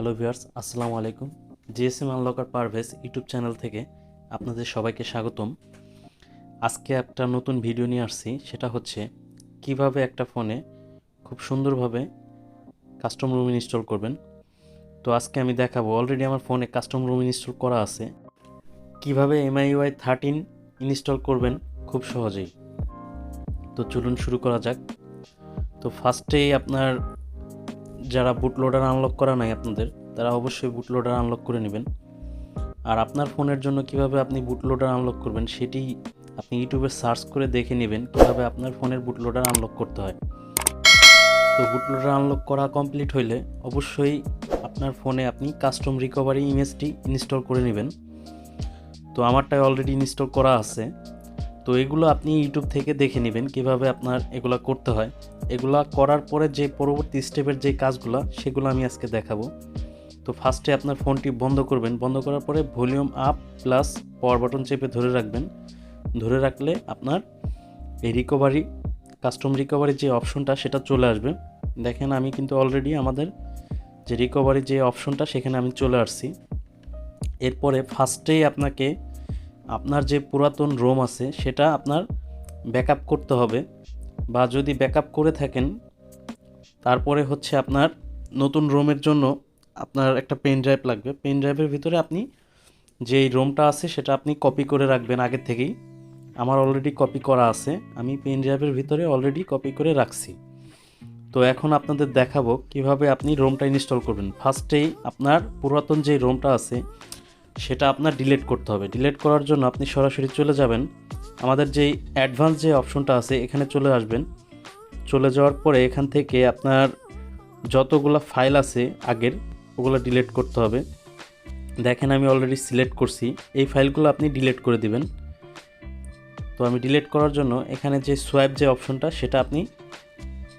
Hello viewers, আসসালামু আলাইকুম। GSM unlocker Parvez YouTube channel থেকে আপনাদের সবাইকে স্বাগতম। আজকে একটা নতুন ভিডিও নিয়ে আসছি, সেটা হচ্ছে কিভাবে একটা ফোনে খুব সুন্দরভাবে কাস্টম রুম ইনস্টল করবেন। তো আজকে আমি দেখাবো, অলরেডি আমার ফোনে কাস্টম রুম ইনস্টল করা আছে, কিভাবে MIUI 13 ইনস্টল করবেন খুব সহজেই। তো চলুন শুরু করা যাক। তো ফার্স্টেই আপনার যারা বুটলোডার আনলক করা নাই আপনাদের, তারা অবশ্যই বুটলোডার আনলক করে নেবেন। আর আপনার ফোনের জন্য কিভাবে আপনি বুটলোডার আনলক করবেন সেটি আপনি ইউটিউবে সার্চ করে দেখে নেবেন কিভাবে আপনার ফোনের বুটলোডার আনলক করতে হয়। তো বুটলোডার আনলক করা কমপ্লিট হইলে অবশ্যই আপনার ফোনে আপনি কাস্টম রিকভারি ইমেজটি ইনস্টল করে নেবেন। তো আমারটাই অলরেডি ইনস্টল করা আছে। তো এগুলো আপনি ইউটিউব থেকে দেখে নেবেন কিভাবে আপনার এগুলো করতে হয়। এগুলা করার পরে যে পরবর্তী স্টেপের যে কাজগুলো সেগুলো আমি আজকে দেখাবো। তো ফার্স্টে আপনার ফোনটি বন্ধ করবেন। বন্ধ করার পরে volume up plus power button চেপে ধরে রাখবেন। ধরে রাখলে আপনার এই কাস্টম রিকভারি যে অপশনটা সেটা চলে আসবে। দেখেন আমি কিন্তু অলরেডি আমাদের যে রিকভারি যে অপশনটা সেখানে আমি চলে আসছি। এরপরে ফার্স্টেই আপনাকে আপনার যে পুরাতন রোম আছে সেটা আপনার ব্যাকআপ করতে হবে, বা যদি ব্যাকআপ করে থাকেন তারপরে হচ্ছে আপনার নতুন রোমের জন্য আপনার একটা পেন ড্রাইভ লাগবে। পেন ড্রাইভের ভিতরে আপনি যেই রোমটা আছে সেটা আপনি কপি করে রাখবেন আগে থেকেই। আমার অলরেডি কপি করা আছে, আমি পেন ড্রাইভের ভিতরে অলরেডি কপি করে রাখছি। তো এখন আপনাদের দেখাবো কিভাবে আপনি রোমটা ইনস্টল করবেন। ফার্স্টেই আপনার পুরাতন যে রোমটা আছে সেটা আপনার ডিলিট করতে হবে। ডিলিট করার জন্য আপনি সরাসরি চলে যাবেন আমাদের যেই অ্যাডভান্স যে অপশনটা আছে এখানে চলে আসবেন। চলে যাওয়ার পরে এখান থেকে আপনার যতগুলো ফাইল আছে আগের ওগুলো ডিলিট করতে হবে। দেখেন আমি অলরেডি সিলেক্ট করছি, এই ফাইলগুলো আপনি ডিলিট করে দিবেন। তো আমি ডিলিট করার জন্য এখানে যে সোয়াইপ যে অপশনটা সেটা আপনি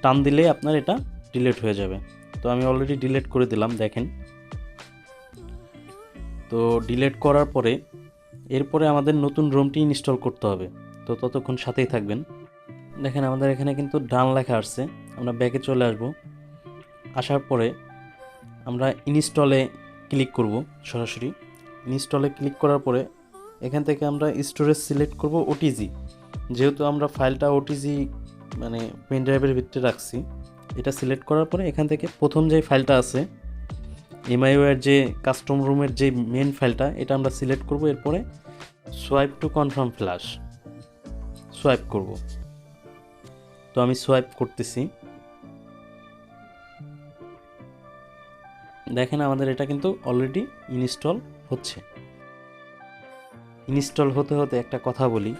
টান দিলেই আপনার এটা ডিলিট হয়ে যাবে। তো আমি অলরেডি ডিলিট করে দিলাম। দেখেন, তো ডিলিট করার পরে এরপরে আমাদের নতুন রোমটি ইনস্টল করতে হবে। তো ততক্ষণ সাথেই থাকবেন। দেখেন আমাদের এখানে কিন্তু ডান লেখা আসছে। আমরা ব্যাকে চলে আসব। আসার পরে আমরা ইনস্টলে ক্লিক করব। সরাসরি ইনস্টলে ক্লিক করার পরে এখান থেকে আমরা স্টোরেজ সিলেক্ট করব ওটিজি। যেহেতু আমরা ফাইলটা ওটিজি মানে পেন ড্রাইভের ভিতরে রাখছি, এটা সিলেক্ট করার পরে এখান থেকে প্রথম যে ফাইলটা আছে MIUI যে কাস্টম রুমের যে মেন ফাইলটা এটা আমরা সিলেক্ট করব। এরপরে swipe to confirm flash swipe করব। তো আমি সোয়াইপ করতেছি। দেখেন আমাদের এটা কিন্তু অলরেডি ইনস্টল হচ্ছে। ইনস্টল হতে হতে একটা কথা বলি,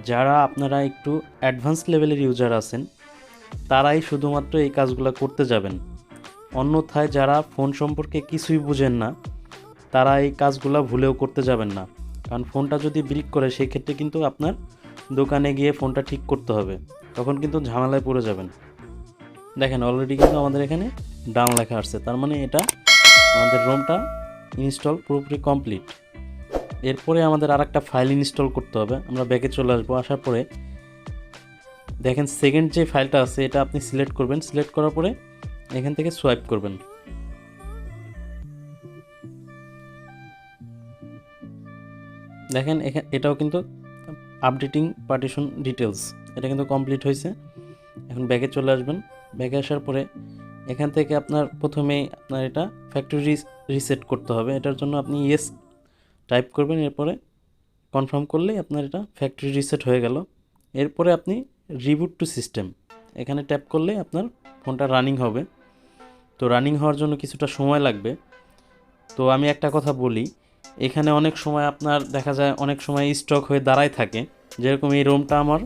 যারা আপনারা একটু অ্যাডভান্স লেভেলের ইউজার আছেন তারাই শুধুমাত্র এই কাজগুলো করতে যাবেন। অন্যথায় যারা ফোন সম্পর্কে কিছুই বুঝেন না তারা এই কাজগুলো ভুলেও করতে যাবেন না। কারণ ফোনটা যদি ব্রেক করে সেই ক্ষেত্রে কিন্তু আপনার দোকানে গিয়ে ফোনটা ঠিক করতে হবে, তখন কিন্তু ঝামেলায় পড়ে যাবেন। দেখেন অলরেডি কিন্তু আমাদের এখানে ডাউন লেখা আসছে, তার মানে এটা আমাদের রোমটা ইনস্টল পুরোপুরি কমপ্লিট। এরপরে আমাদের আরেকটা ফাইল ইনস্টল করতে হবে। আমরা ব্যাকে চলে আসবো। আসার পরে দেখেন সেকেন্ড যে ফাইলটা আছে এটা আপনি সিলেক্ট করবেন। সিলেক্ট করার পরে এখান থেকে সোয়াইপ করবেন। দেখেন এটাও কিন্তু আপডেটিং পার্টিশন ডিটেলস, এটা কিন্তু কমপ্লিট হয়েছে। এখন ব্যাকে চলে আসবেন। ব্যাকে আসার পরে এখান থেকে আপনার প্রথমেই আপনার এটা ফ্যাক্টরি রিসেট করতে হবে। এটার জন্য আপনি ইয়েস টাইপ করবেন। এরপরে কনফার্ম করলেই আপনার এটা ফ্যাক্টরি রিসেট হয়ে গেল। এরপরে আপনি রিবুট টু সিস্টেম এখানে ট্যাপ করলে আপনার ফোনটা রানিং হবে। তো রানিং হওয়ার জন্য কিছুটা সময় লাগবে। তো আমি একটা কথা বলি, এখানে অনেক সময় আপনার দেখা যায় অনেক সময় স্টক হয়ে দাঁড়ায় থাকে। যেরকম এই রোমটা আমার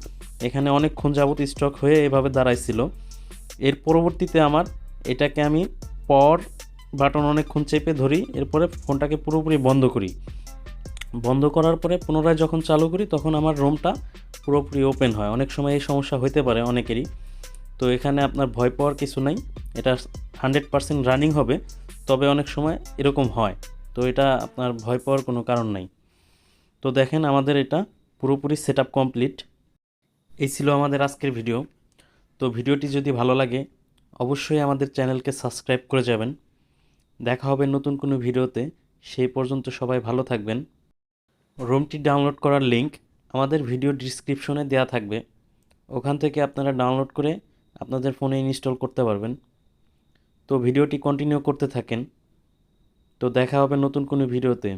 এখানে অনেকক্ষণ যাবত স্টক হয়ে এভাবে দাঁড়াইছিল। এর পরবর্তীতে আমার এটাকে আমি পাওয়ার বাটন অনেকক্ষণ চেপে ধরি, এরপরে ফোনটাকে পুরোপুরি বন্ধ করি। বন্ধ করার পরে পুনরায় যখন চালু করি তখন আমার রোমটা পুরোপুরি ওপেন হয়। অনেক সময় এই সমস্যা হতে পারে অনেকেরই। তো এখানে আপনার ভয় পাওয়ার কিছু নাই, এটা 100% রানিং হবে। তবে অনেক সময় এরকম হয়, তো এটা আপনার ভয় পাওয়ার কোনো কারণ নাই। তো দেখেন আমাদের এটা পুরোপুরি সেটআপ কমপ্লিট। এই ছিল আমাদের আজকের ভিডিও। তো ভিডিওটি যদি ভালো লাগে অবশ্যই আমাদের চ্যানেলকে সাবস্ক্রাইব করে যাবেন। দেখা হবে নতুন কোনো ভিডিওতে। সেই পর্যন্ত সবাই ভালো থাকবেন। রোমটি ডাউনলোড করার লিঙ্ক আমাদের ভিডিও ডিসক্রিপশনে দেওয়া থাকবে। ওখান থেকে আপনারা ডাউনলোড করে আপনাদের ফোনে ইনস্টল করতে পারবেন। তো ভিডিওটি কন্টিনিউ করতে থাকেন। তো দেখা হবে নতুন কোনো ভিডিওতে।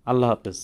আল্লাহ হাফেজ।